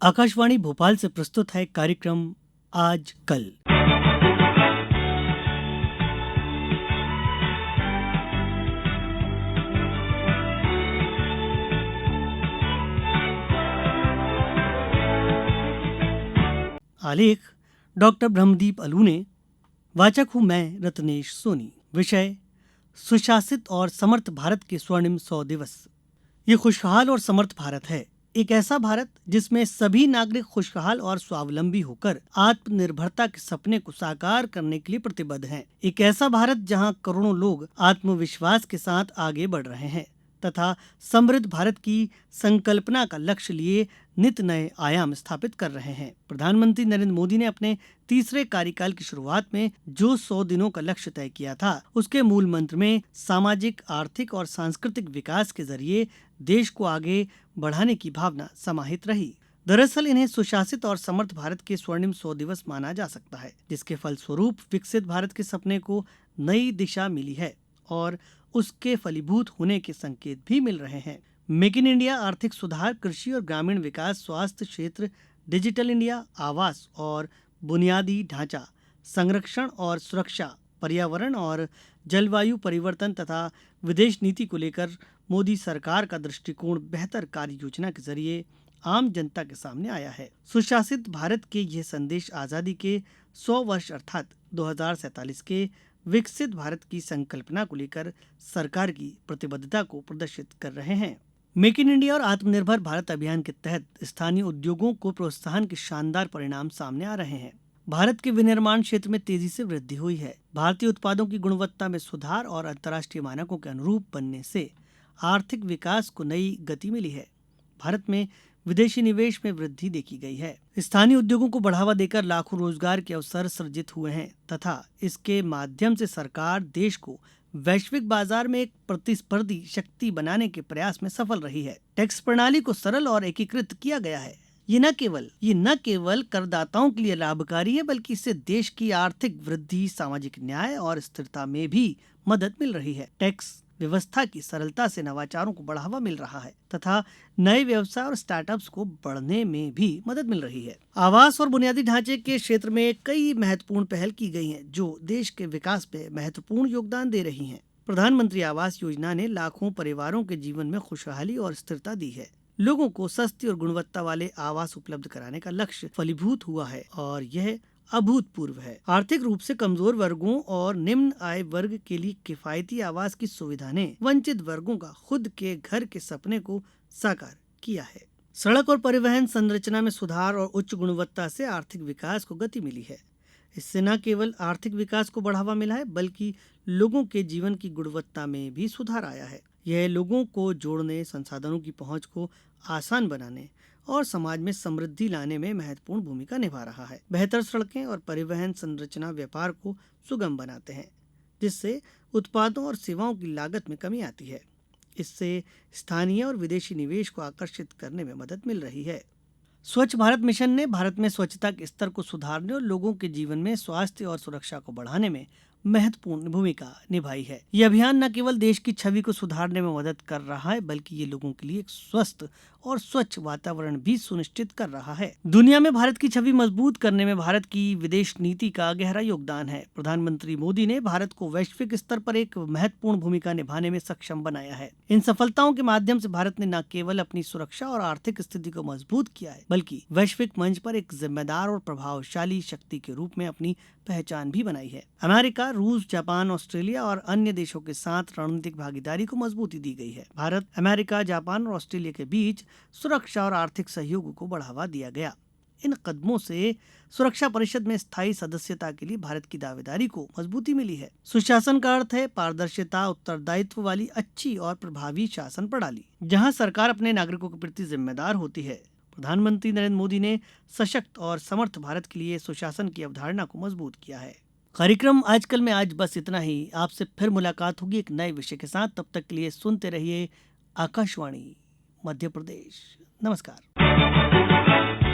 आकाशवाणी भोपाल से प्रस्तुत है कार्यक्रम आज कल। आलेख डॉक्टर ब्रह्मदीप अलूने। वाचक हूं मैं रत्नेश सोनी। विषय सुशासित और समर्थ भारत के स्वर्णिम 100 दिवस। ये खुशहाल और समर्थ भारत है, एक ऐसा भारत जिसमें सभी नागरिक खुशहाल और स्वावलंबी होकर आत्मनिर्भरता के सपने को साकार करने के लिए प्रतिबद्ध हैं। एक ऐसा भारत जहां करोड़ों लोग आत्मविश्वास के साथ आगे बढ़ रहे हैं तथा समृद्ध भारत की संकल्पना का लक्ष्य लिए नित नए आयाम स्थापित कर रहे हैं। प्रधानमंत्री नरेंद्र मोदी ने अपने तीसरे कार्यकाल की शुरुआत में जो 100 दिनों का लक्ष्य तय किया था, उसके मूल मंत्र में सामाजिक, आर्थिक और सांस्कृतिक विकास के जरिए देश को आगे बढ़ाने की भावना समाहित रही। दरअसल इन्हें सुशासित और समर्थ भारत के स्वर्णिम 100 दिवस माना जा सकता है, जिसके फलस्वरूप विकसित भारत के सपने को नई दिशा मिली है और उसके फलीभूत होने के संकेत भी मिल रहे हैं। मेक इन इंडिया, आर्थिक सुधार, कृषि और ग्रामीण विकास, स्वास्थ्य क्षेत्र, डिजिटल इंडिया, आवास और बुनियादी ढांचा, संरक्षण और सुरक्षा, पर्यावरण और जलवायु परिवर्तन तथा विदेश नीति को लेकर मोदी सरकार का दृष्टिकोण बेहतर कार्य योजना के जरिए आम जनता के सामने आया है। सुशासित भारत के यह संदेश आजादी के 100 वर्ष अर्थात 2047 के विकसित भारत की संकल्पना को लेकर सरकार की प्रतिबद्धता को प्रदर्शित कर रहे हैं। मेक इन इंडिया और आत्मनिर्भर भारत अभियान के तहत स्थानीय उद्योगों को प्रोत्साहन के शानदार परिणाम सामने आ रहे हैं। भारत के विनिर्माण क्षेत्र में तेजी से वृद्धि हुई है। भारतीय उत्पादों की गुणवत्ता में सुधार और अंतर्राष्ट्रीय मानकों के अनुरूप बनने से आर्थिक विकास को नई गति मिली है। भारत में विदेशी निवेश में वृद्धि देखी गई है। स्थानीय उद्योगों को बढ़ावा देकर लाखों रोजगार के अवसर सृजित हुए हैं तथा इसके माध्यम से सरकार देश को वैश्विक बाजार में एक प्रतिस्पर्धी शक्ति बनाने के प्रयास में सफल रही है। टैक्स प्रणाली को सरल और एकीकृत किया गया है। ये न केवल करदाताओं के लिए लाभकारी है, बल्कि इससे देश की आर्थिक वृद्धि, सामाजिक न्याय और स्थिरता में भी मदद मिल रही है। टैक्स व्यवस्था की सरलता से नवाचारों को बढ़ावा मिल रहा है तथा नए व्यवसाय और स्टार्टअप्स को बढ़ने में भी मदद मिल रही है। आवास और बुनियादी ढांचे के क्षेत्र में कई महत्वपूर्ण पहल की गई हैं, जो देश के विकास में महत्वपूर्ण योगदान दे रही हैं। प्रधानमंत्री आवास योजना ने लाखों परिवारों के जीवन में खुशहाली और स्थिरता दी है। लोगों को सस्ती और गुणवत्ता वाले आवास उपलब्ध कराने का लक्ष्य फलीभूत हुआ है और यह अभूतपूर्व है। आर्थिक रूप से कमजोर वर्गों और निम्न आय वर्ग के लिए किफायती आवास की सुविधा ने वंचित वर्गों का खुद के घर के सपने को साकार किया है। सड़क और परिवहन संरचना में सुधार और उच्च गुणवत्ता से आर्थिक विकास को गति मिली है। इससे न केवल आर्थिक विकास को बढ़ावा मिला है, बल्कि लोगों के जीवन की गुणवत्ता में भी सुधार आया है। यह लोगों को जोड़ने, संसाधनों की पहुंच को आसान बनाने और समाज में समृद्धि लाने में महत्वपूर्ण भूमिका निभा रहा है। बेहतर सड़कें और परिवहन संरचना व्यापार को सुगम बनाते हैं, जिससे उत्पादों और सेवाओं की लागत में कमी आती है। इससे स्थानीय और विदेशी निवेश को आकर्षित करने में मदद मिल रही है। स्वच्छ भारत मिशन ने भारत में स्वच्छता के स्तर को सुधारने और लोगों के जीवन में स्वास्थ्य और सुरक्षा को बढ़ाने में महत्वपूर्ण भूमिका निभाई है। यह अभियान न केवल देश की छवि को सुधारने में मदद कर रहा है, बल्कि ये लोगों के लिए एक स्वस्थ और स्वच्छ वातावरण भी सुनिश्चित कर रहा है। दुनिया में भारत की छवि मजबूत करने में भारत की विदेश नीति का गहरा योगदान है। प्रधानमंत्री मोदी ने भारत को वैश्विक स्तर पर एक महत्वपूर्ण भूमिका निभाने में सक्षम बनाया है। इन सफलताओं के माध्यम से भारत ने न केवल अपनी सुरक्षा और आर्थिक स्थिति को मजबूत किया है, बल्कि वैश्विक मंच पर एक जिम्मेदार और प्रभावशाली शक्ति के रूप में अपनी पहचान भी बनाई है। अमेरिका, रूस, जापान, ऑस्ट्रेलिया और अन्य देशों के साथ रणनीतिक भागीदारी को मजबूती दी गई है। भारत, अमेरिका, जापान और ऑस्ट्रेलिया के बीच सुरक्षा और आर्थिक सहयोग को बढ़ावा दिया गया। इन कदमों से सुरक्षा परिषद में स्थायी सदस्यता के लिए भारत की दावेदारी को मजबूती मिली है। सुशासन का अर्थ है पारदर्शिता, उत्तरदायित्व वाली अच्छी और प्रभावी शासन प्रणाली, जहां सरकार अपने नागरिकों के प्रति जिम्मेदार होती है। प्रधानमंत्री नरेंद्र मोदी ने सशक्त और समर्थ भारत के लिए सुशासन की अवधारणा को मजबूत किया है। कार्यक्रम आजकल में आज बस इतना ही। आपसे फिर मुलाकात होगी एक नए विषय के साथ। तब तक के लिए सुनते रहिए आकाशवाणी मध्य प्रदेश। नमस्कार।